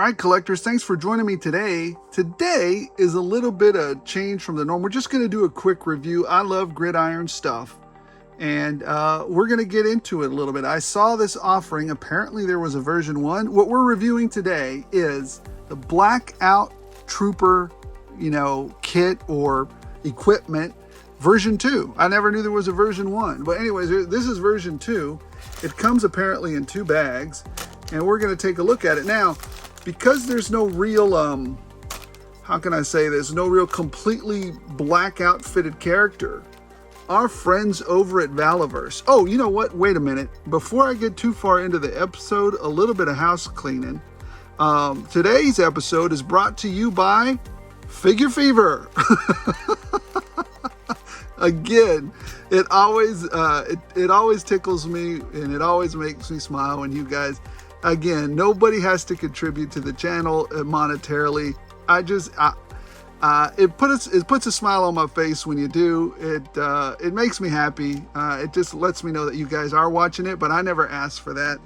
right, collectors, thanks for joining me today. Today is a little bit of change from the norm. We're just going to do a quick review. I love Gridiron stuff, and we're going to get into it a little bit. I saw this offering. Apparently there was a version 1. What we're reviewing today is the Blackout Trooper, kit or equipment version 2. I never knew there was a version 1. But anyways, this is version 2. It comes apparently in 2 bags, and we're going to take a look at it. Now, because there's no real, how can I say this? No real completely blackout fitted character. Our friends over at Valaverse. Oh, you know what? Wait a minute. Before I get too far into the episode, a little bit of house cleaning. Today's episode is brought to you by Figure Fever. Again, it always tickles me, and it always makes me smile when you guys. Again, nobody has to contribute to the channel monetarily. It puts a smile on my face when you do. It makes me happy. It just lets me know that you guys are watching it, but I never asked for that.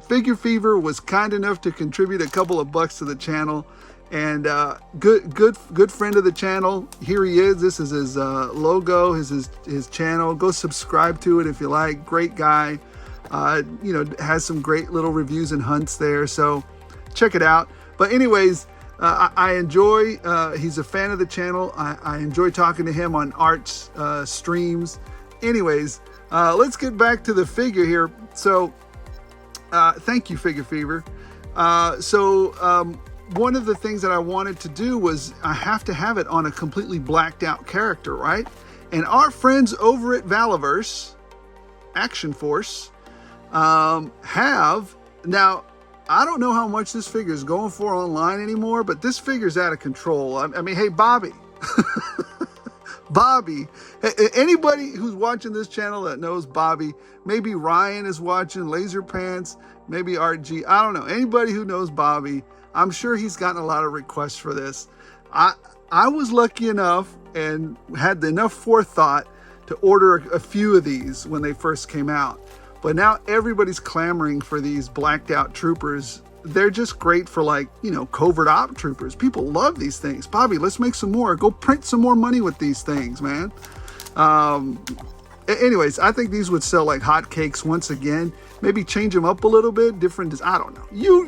Figure Fever was kind enough to contribute a couple of bucks to the channel, and good friend of the channel. Here he is. This is his logo, his channel. Go subscribe to it if you like. Great guy. Has some great little reviews and hunts there, so check it out. But anyways, I enjoy, he's a fan of the channel. I enjoy talking to him on Art's streams. Anyways, let's get back to the figure here. So, thank you, Figure Fever. One of the things that I wanted to do was I have to have it on a completely blacked out character, right? And our friends over at Valaverse, Action Force, now, I don't know how much this figure is going for online anymore, but this figure's out of control. I mean, hey, Bobby, Bobby, anybody who's watching this channel that knows Bobby, maybe Ryan is watching, Laser Pants, maybe Art G, I don't know. Anybody who knows Bobby, I'm sure he's gotten a lot of requests for this. I was lucky enough and had enough forethought to order a few of these when they first came out. But now everybody's clamoring for these blacked out troopers. They're just great for, covert op troopers. People love these things. Bobby, let's make some more. Go print some more money with these things, man. Anyways, I think these would sell like hotcakes once again. Maybe change them up a little bit. I don't know.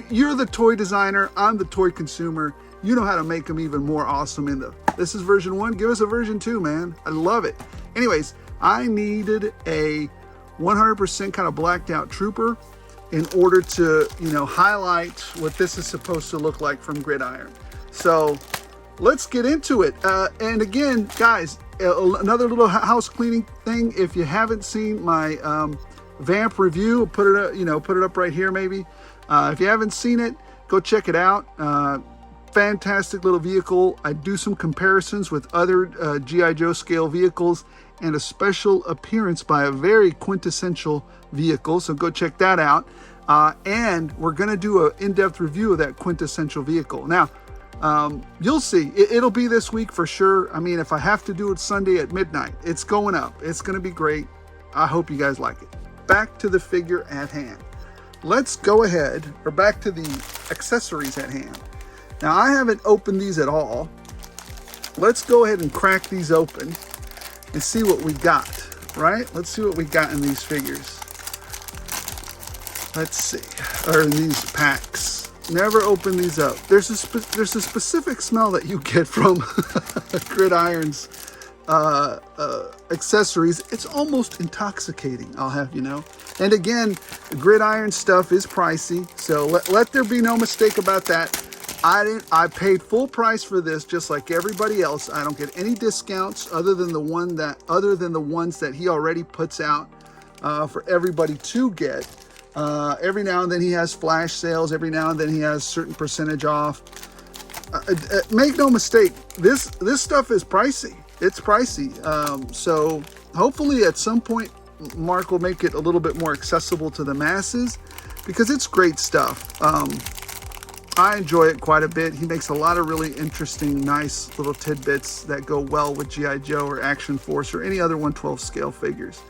You're the toy designer. I'm the toy consumer. You know how to make them even more awesome. This is version 1. Give us a version 2, man. I love it. Anyways, I needed a 100% kind of blacked out trooper in order to, highlight what this is supposed to look like from Gridiron. So let's get into it. And again, guys, another little house cleaning thing. If you haven't seen my Vamp review, put it up right here maybe. If you haven't seen it, go check it out. Fantastic little vehicle. I do some comparisons with other G.I. Joe scale vehicles, and a special appearance by a very quintessential vehicle, so go check that out. And we're going to do an in-depth review of that quintessential vehicle. Now, you'll see. It'll be this week for sure. I mean, if I have to do it Sunday at midnight, it's going up. It's going to be great. I hope you guys like it. Back to the figure at hand. Let's go ahead, or back to the accessories at hand. Now, I haven't opened these at all. Let's go ahead and crack these open and see what we got, right? Let's see what we got in these figures. Let's see, or in these packs. Never open these up. There's a specific smell that you get from Gridiron's accessories. It's almost intoxicating, I'll have you know. And again, Gridiron stuff is pricey, so let there be no mistake about that. I paid full price for this, just like everybody else. I don't get any discounts other than the ones that he already puts out for everybody to get. Every now and then he has flash sales. Every now and then he has certain percentage off. Make no mistake, this stuff is pricey. It's pricey. So hopefully at some point Mark will make it a little bit more accessible to the masses, because it's great stuff. I enjoy it quite a bit. He makes a lot of really interesting, nice little tidbits that go well with G.I. Joe or Action Force or any other 1/12 scale figures.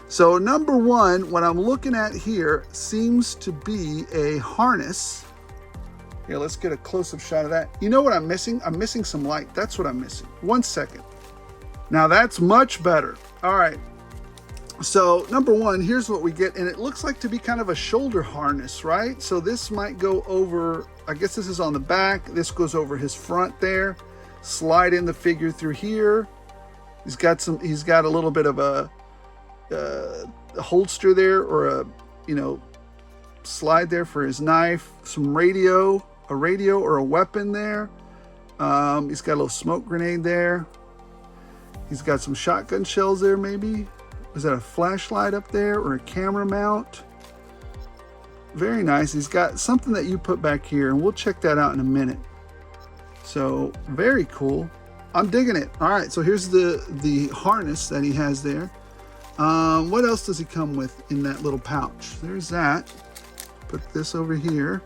So number one, what I'm looking at here seems to be a harness Here, let's get a close-up shot of that. You know what I'm missing? I'm missing some light. That's what I'm missing. 1 second. Now that's much better. All right. So number one, here's what we get. And it looks like to be kind of a shoulder harness, right? So this might go over, I guess this is on the back. This goes over his front there. Slide in the figure through here. He's got a little bit of a holster there, or a, you know, slide there for his knife. Some radio, a radio or a weapon there. He's got a little smoke grenade there. He's got some shotgun shells there, maybe. Is that a flashlight up there or a camera mount? Very nice. He's got something that you put back here, and we'll check that out in a minute. So very cool. I'm digging it. All right, so here's the harness that he has there. What else does he come with in that little pouch? There's that. Put this over here.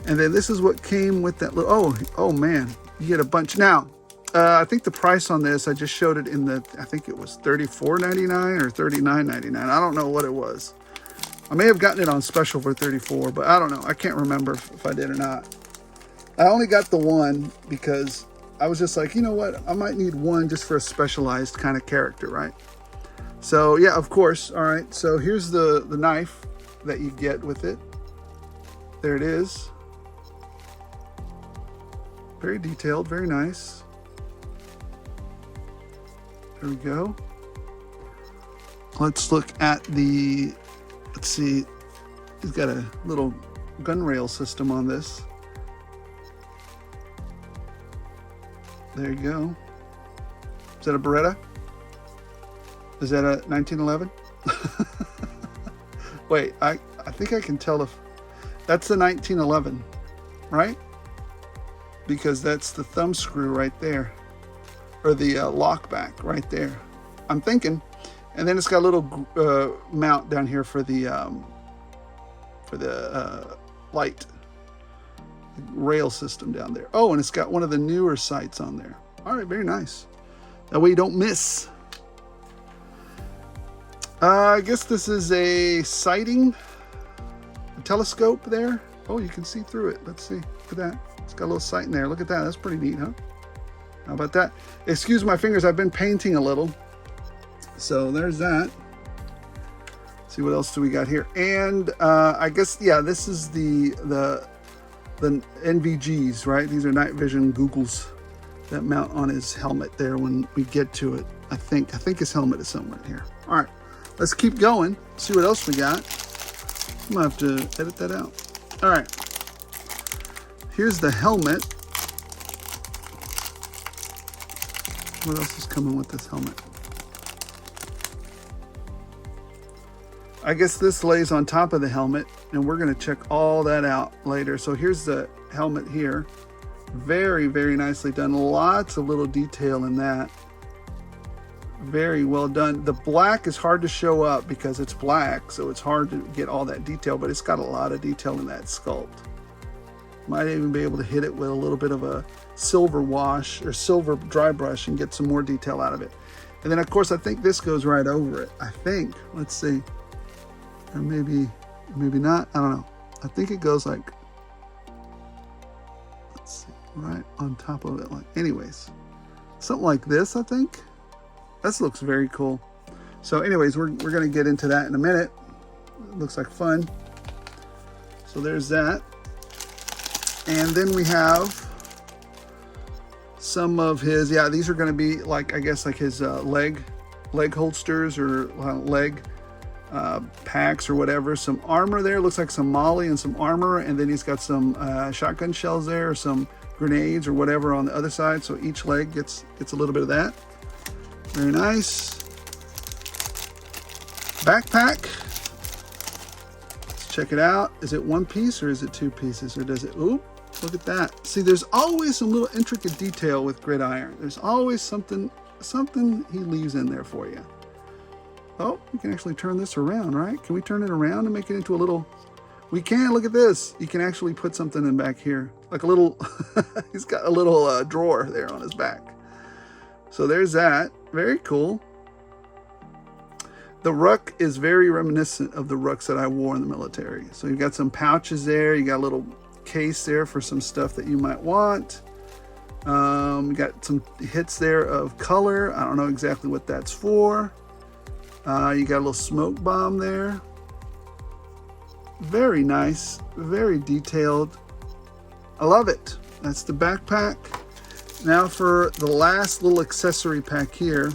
And then this is what came with that little, oh man, you get a bunch. Now, I think the price on this, I just showed it in the, I think it was $34.99 or $39.99. I don't know what it was. I may have gotten it on special for $34, but I don't know. I can't remember if I did or not. I only got the one because I was just like, you know what? I might need one just for a specialized kind of character, right? So yeah, of course. All right. So here's the knife that you get with it. There it is. Very detailed, very nice. There we go. Let's look at the, let's see, he's got a little gun rail system on this. There you go. Is that a Beretta? Is that a 1911? Wait, I think I can tell if that's the 1911, right? Because that's the thumb screw right there, or the lock back right there. I'm thinking. And then it's got a little mount down here for the light rail system down there. Oh, and it's got one of the newer sights on there. All right, very nice. That way you don't miss. I guess this is a sighting, a telescope there. Oh, you can see through it. Let's see. Look at that. It's got a little sight in there. Look at that. That's pretty neat, huh? How about that? Excuse my fingers. I've been painting a little. So there's that. Let's see, what else do we got here? And I guess, yeah, this is the NVGs, right? These are night vision goggles that mount on his helmet there when we get to it. I think his helmet is somewhere in here. All right, let's keep going. See what else we got. I'm gonna have to edit that out. All right, here's the helmet. What else is coming with this helmet? I guess this lays on top of the helmet, and we're going to check all that out later. So here's the helmet here. Very, very nicely done. Lots of little detail in that. Very well done. The black is hard to show up because it's black, so it's hard to get all that detail, but it's got a lot of detail in that sculpt. Might even be able to hit it with a little bit of a silver wash or silver dry brush and get some more detail out of it. And then, of course, I think this goes right over it. I think. Let's see. Or maybe not. I don't know. I think it goes like, let's see, right on top of it. Like, anyways, something like this, I think. This looks very cool. So anyways, we're going to get into that in a minute. It looks like fun. So there's that. And then we have some of his, yeah, these are going to be like, I guess, like his leg holsters or leg packs or whatever. Some armor there, looks like some molly and some armor, and then he's got some shotgun shells there, or some grenades or whatever on the other side, so each leg gets a little bit of that. Very nice. Backpack, let's check it out. Is it one piece or is it two pieces, or does it, ooh, look at that. See, there's always some little intricate detail with Gridiron. There's always something he leaves in there for you. Oh, we can actually turn this around, right? Can we turn it around and make it into a little... We can, look at this. You can actually put something in back here. Like a little... He's got a little drawer there on his back. So there's that. Very cool. The ruck is very reminiscent of the rucks that I wore in the military. So you've got some pouches there. You got a little case there for some stuff that you might want. You got some hits there of color. I don't know exactly what that's for. You got a little smoke bomb there. Very nice, very detailed. I love it. That's the backpack. Now for the last little accessory pack here.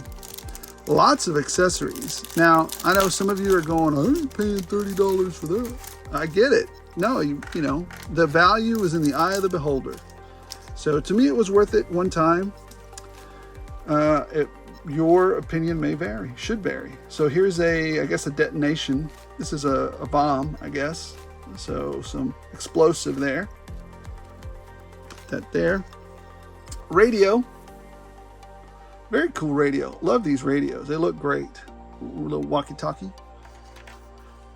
Lots of accessories. Now, I know some of you are going, I ain't paying $30 for that. I get it. No, you know, the value is in the eye of the beholder. So to me, it was worth it one time. Your opinion may vary, should vary. So here's I guess a detonation. This is a bomb, I guess. So some explosive there. Put that there. Radio. Very cool radio. Love these radios. They look great. A little walkie-talkie.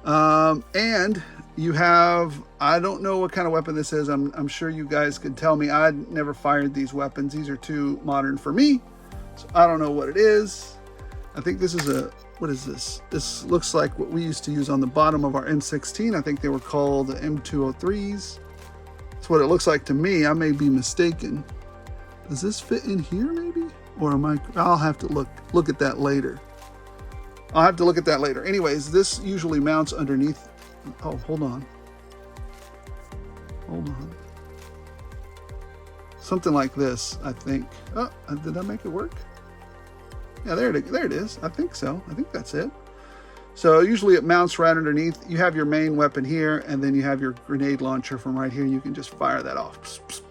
And you have, I don't know what kind of weapon this is. I'm sure you guys could tell me. I'd never fired these weapons. These are too modern for me. So I don't know what it is. I think this is what is this? This looks like what we used to use on the bottom of our M16. I think they were called the M203s. That's what it looks like to me. I may be mistaken. Does this fit in here maybe? Or I'll have to look at that later. I'll have to look at that later. Anyways, this usually mounts underneath. Oh, hold on. Hold on. Something like this, I think. Oh, did I make it work? Yeah, there it is. I think so. I think that's it. So usually it mounts right underneath. You have your main weapon here, and then you have your grenade launcher from right here. You can just fire that off. Psst, psst.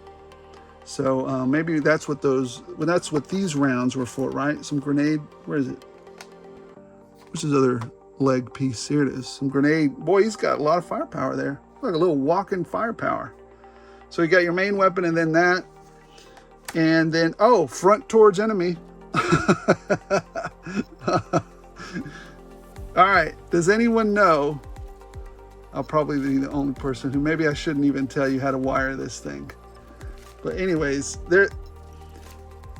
So maybe that's what that's what these rounds were for, right? Some grenade. Where is it? Where's his other leg piece? Here it is. Some grenade. Boy, he's got a lot of firepower there. Like a little walking firepower. So you got your main weapon and then that. And then, oh, front towards enemy. All right. Does anyone know? I'll probably be the only person who, maybe I shouldn't even tell you how to wire this thing. But anyways,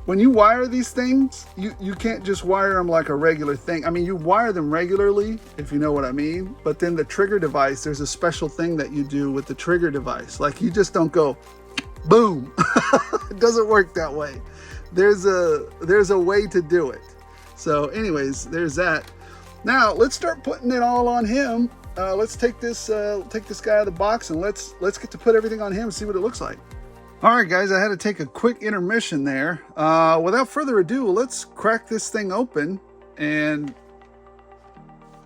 when you wire these things, you can't just wire them like a regular thing. I mean, you wire them regularly, if you know what I mean. But then the trigger device, there's a special thing that you do with the trigger device. Like, you just don't go, boom. It doesn't work that way. There's a way to do it. So anyways, there's that. Now let's start putting it all on him. Let's take this guy out of the box and let's get to put everything on him and see what it looks like. All right, guys, I had to take a quick intermission there. Without further ado, let's crack this thing open and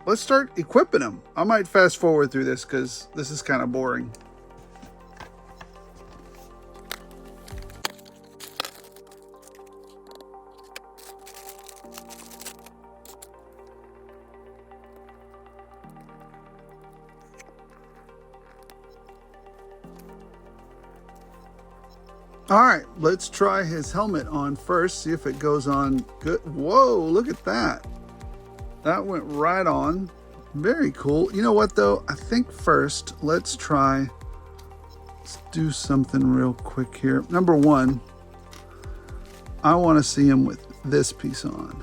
let's start equipping him. I might fast forward through this because this is kind of boring. All right, let's try his helmet on first, see if it goes on good. Whoa, look at that. That went right on. Very cool. You know what, though? I think first, let's do something real quick here. Number one, I want to see him with this piece on.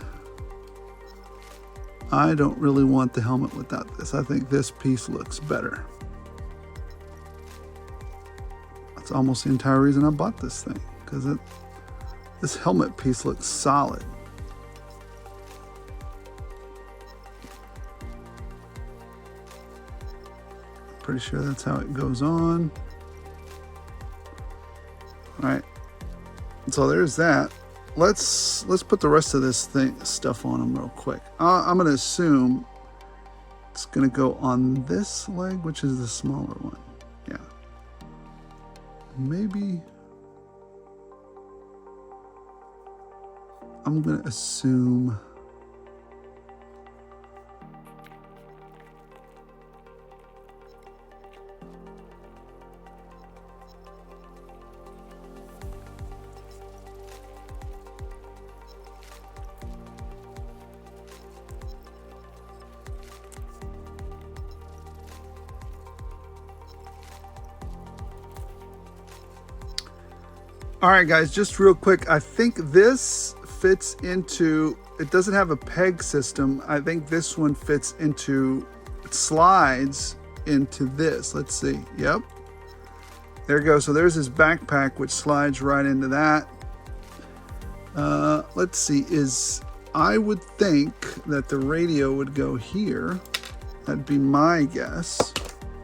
I don't really want the helmet without this. I think this piece looks better. That's almost the entire reason I bought this thing, because this helmet piece looks solid. Pretty sure that's how it goes on. All right, so there's that. Let's put the rest of this stuff on him real quick. I'm gonna assume it's gonna go on this leg, which is the smaller one. Yeah. Maybe I'm gonna assume all right, guys, just real quick. I think this fits into, it doesn't have a peg system. I think this one fits into, it slides into this. Let's see. Yep. There it goes. So there's his backpack, which slides right into that. Let's see, I would think that the radio would go here. That'd be my guess.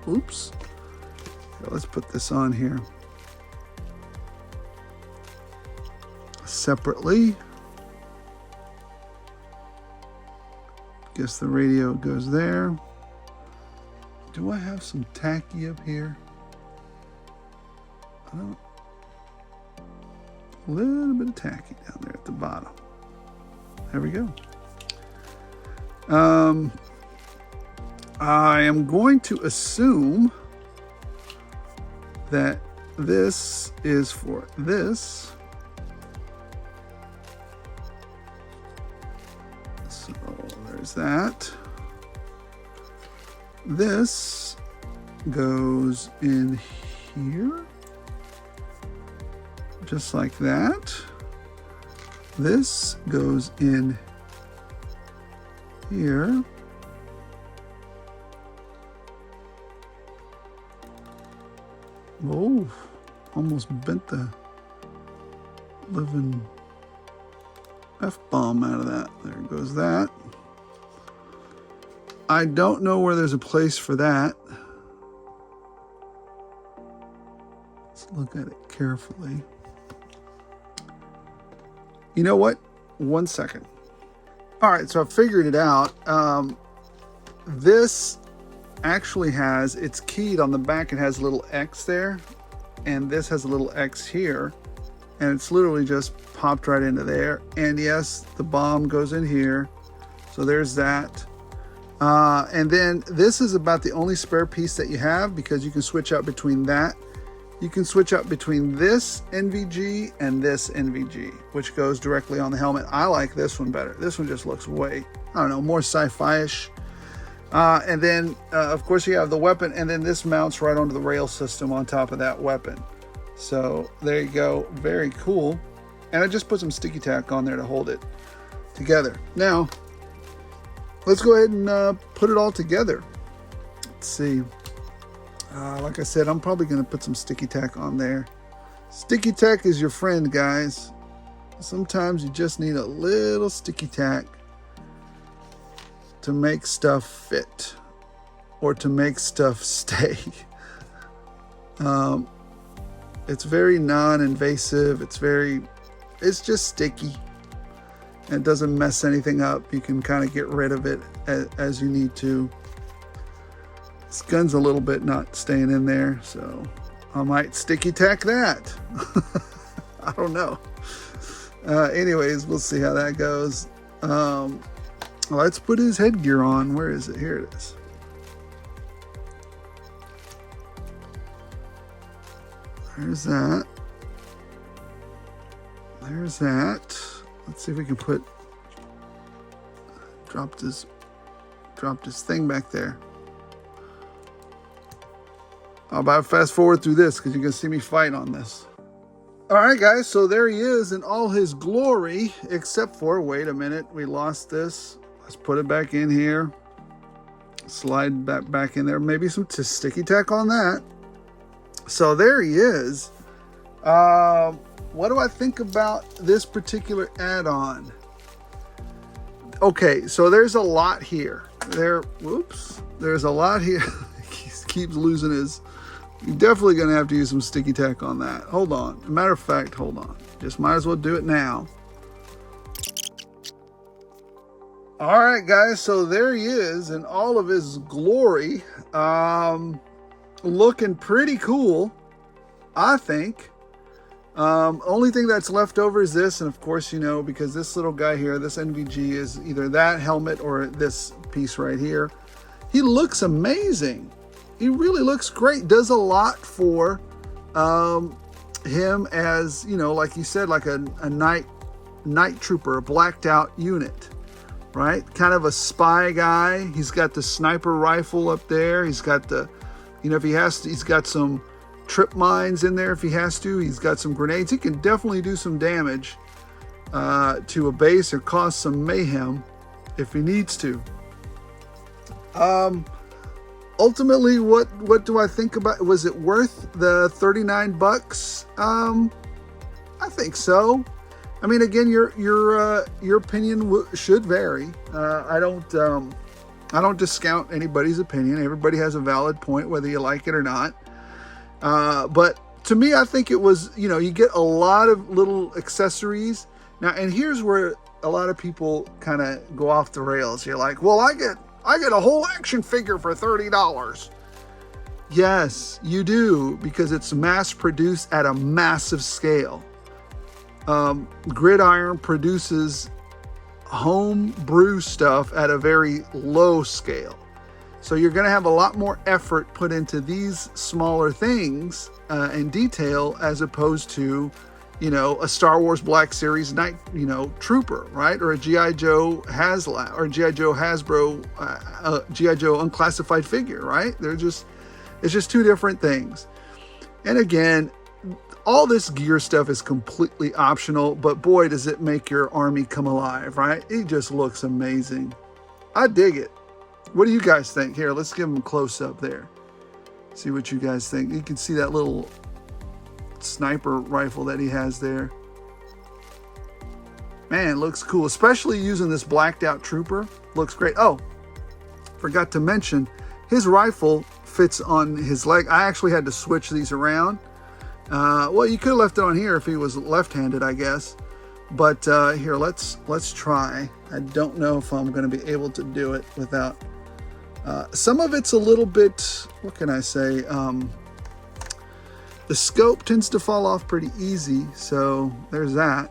Oops. Okay, let's put this on here separately. Guess the radio goes there. Do I have some tacky up here? I don't. A little bit of tacky down there at the bottom. There we go. I am going to assume that this is for this. So there's that. This goes in here. Just like that. This goes in here. Oh, almost bent the living F-bomb out of that. There goes that. I don't know where there's a place for that. Let's look at it carefully. You know what? 1 second. All right, so I figured it out. This actually has, it's keyed on the back. It has a little X there, and this has a little X here, and it's literally just popped right into there. And yes, the bomb goes in here. So there's that. And then this is about the only spare piece that you have, because you can switch out between that. You can switch out between this NVG and this NVG, which goes directly on the helmet. I like this one better. This one just looks way, I don't know, more sci-fi-ish. And then, of course, you have the weapon, and then this mounts right onto the rail system on top of that weapon. So there you go. Very cool. And I just put some sticky tack on there to hold it together. Now, let's go ahead and put it all together. Let's see. Like I said, I'm probably going to put some sticky tack on there. Sticky tack is your friend, guys. Sometimes you just need a little sticky tack to make stuff fit or to make stuff stay. It's very non-invasive. It's just sticky. And it doesn't mess anything up. You can kind of get rid of it as you need to. This gun's a little bit not staying in there, so I might sticky tack that. I don't know. Anyways, we'll see how that goes. Let's put his headgear on. Where is it? Here it is. There's that. There's that. Let's see if we can put, dropped his thing back there. I'll about fast forward through this because you can see me fight on this. All right, guys, so there he is in all his glory, except for, wait a minute, we lost this. Let's put it back in here. Slide that back in there. Maybe some sticky tack on that. So there he is. What do I think about this particular add-on? Okay, so there's a lot here. There's a lot here. He keeps losing his... You're definitely going to have to use some sticky tack on that. Hold on. Matter of fact, hold on. Just might as well do it now. All right, guys. So there he is in all of his glory. Looking pretty cool, I think. Only thing that's left over is this. And of course, you know, because this little guy here, this NVG is either that helmet or this piece right here. He looks amazing. He really looks great. Does a lot for him as, you know, like you said, like a night trooper, a blacked out unit, right? Kind of a spy guy. He's got the sniper rifle up there. He's got the, you know, if he has to, he's got some trip mines in there if he has to. He's got some grenades. He can definitely do some damage to a base or cause some mayhem if he needs to. ultimately, what do I think about? Was it worth the 39 bucks? I think so. I mean, again, your opinion should vary. I don't discount anybody's opinion. Everybody has a valid point, whether you like it or not. But to me, I think it was, you get a lot of little accessories. Now, and here's where a lot of people kind of go off the rails. You're like, well, I get a whole action figure for $30. Yes, you do, because it's mass produced at a massive scale. Gridiron produces home brew stuff at a very low scale. So you're going to have a lot more effort put into these smaller things in detail, as opposed to, a Star Wars Black Series Night, Trooper, right? Or a G.I. Joe HasLab, or G.I. Joe Hasbro, G.I. Joe unclassified figure, right? It's just two different things. And again, all this gear stuff is completely optional, but boy, does it make your army come alive, right? It just looks amazing. I dig it. What do you guys think? Here, let's give them a close-up there. See what you guys think. You can see that little sniper rifle that he has there. Man, it looks cool, especially using this blacked out trooper. Looks great. Oh, forgot to mention, his rifle fits on his leg. I actually had to switch these around. Well, you could have left it on here if he was left-handed, I guess. But here, let's try. I don't know if I'm going to be able to do it without... some of it's a little bit, what can I say? The scope tends to fall off pretty easy, so there's that.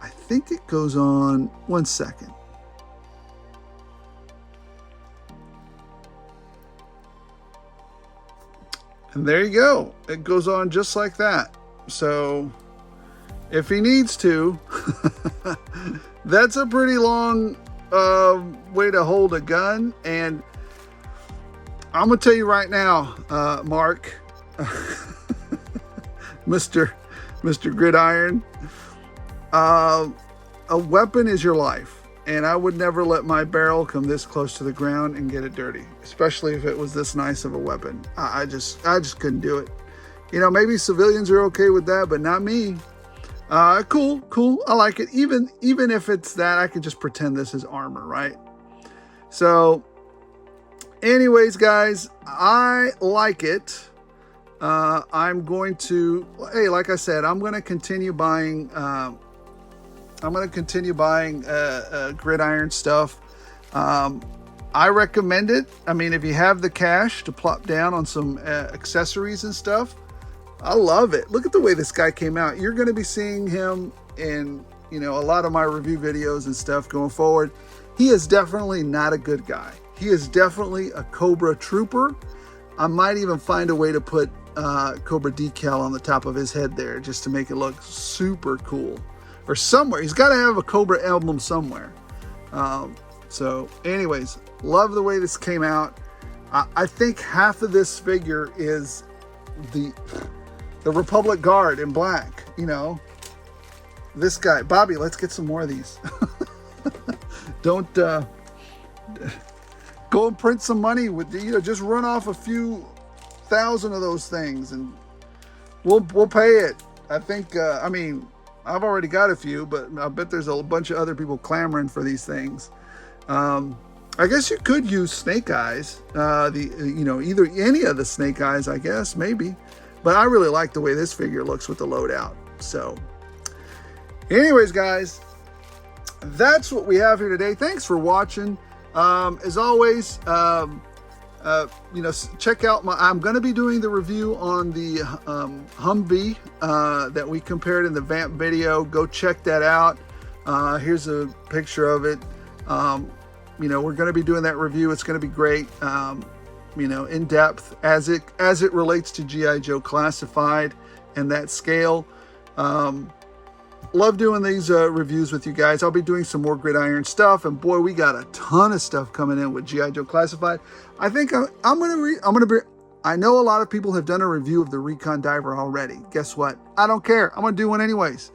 I think it goes on, 1 second. And there you go. It goes on just like that. So if he needs to, that's a pretty long way to hold a gun. And I'm going to tell you right now, Mark, Mr. Gridiron, a weapon is your life. And I would never let my barrel come this close to the ground and get it dirty, especially if it was this nice of a weapon. I just couldn't do it. Maybe civilians are okay with that, but not me. Cool. I like it. Even if it's that, I could just pretend this is armor, right? So, anyways, guys, I like it. I'm going to, hey, like I said, I'm going to continue buying. Gridiron stuff. I recommend it. I mean, if you have the cash to plop down on some accessories and stuff, I love it. Look at the way this guy came out. You're going to be seeing him in, a lot of my review videos and stuff going forward. He is definitely not a good guy. He is definitely a Cobra trooper. I might even find a way to put Cobra decal on the top of his head there, just to make it look super cool. Or somewhere. He's got to have a Cobra emblem somewhere. So anyways, love the way this came out. I think half of this figure is the Republic Guard in black. This guy. Bobby, let's get some more of these. Don't go and print some money with just run off a few thousand of those things and we'll pay it. I think I've already got a few, but I bet there's a bunch of other people clamoring for these things. I guess you could use Snake Eyes, either any of the Snake Eyes, I guess, maybe. But I really like the way this figure looks with the loadout. So, anyways, guys, that's what we have here today. Thanks for watching. As always, check out I'm going to be doing the review on the Humvee that we compared in the Vamp video. Go check that out. Here's a picture of it. We're going to be doing that review. It's going to be great. In depth as it relates to G.I. Joe Classified and that scale. Love doing these reviews with you guys. I'll be doing some more Gridiron stuff, and boy, we got a ton of stuff coming in with G.I. Joe Classified. I think I'm gonna be. I know a lot of people have done a review of the Recon Diver already. Guess what? I don't care. I'm gonna do one anyways,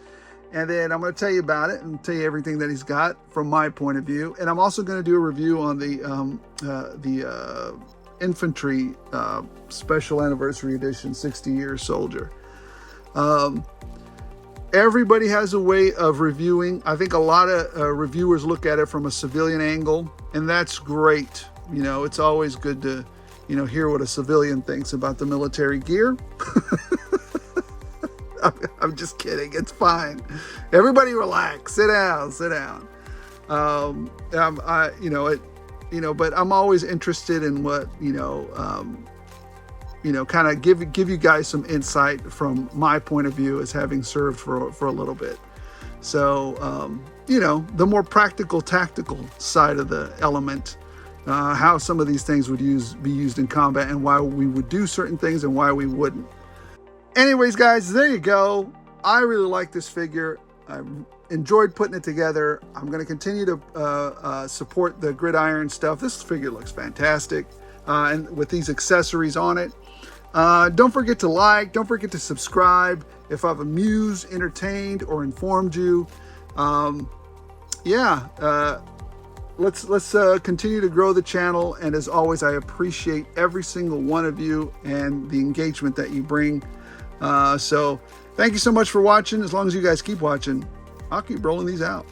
and then I'm gonna tell you about it and tell you everything that he's got from my point of view. And I'm also gonna do a review on the infantry special anniversary edition 60 year soldier. Everybody has a way of reviewing. I think a lot of reviewers look at it from a civilian angle, and that's great. You know, it's always good to, you know, hear what a civilian thinks about the military gear. I'm just kidding. It's fine. Everybody relax. Sit down. Sit down. But I'm always interested in what, kind of give you guys some insight from my point of view as having served for a little bit. So, the more practical, tactical side of the element, how some of these things would be used in combat, and why we would do certain things and why we wouldn't. Anyways, guys, there you go. I really like this figure. I enjoyed putting it together. I'm going to continue to support the Gridiron stuff. This figure looks fantastic, and with these accessories on it. Don't forget to like. Don't forget to subscribe. If I've amused, entertained, or informed you, let's continue to grow the channel. And as always, I appreciate every single one of you and the engagement that you bring. So thank you so much for watching. As long as you guys keep watching, I'll keep rolling these out.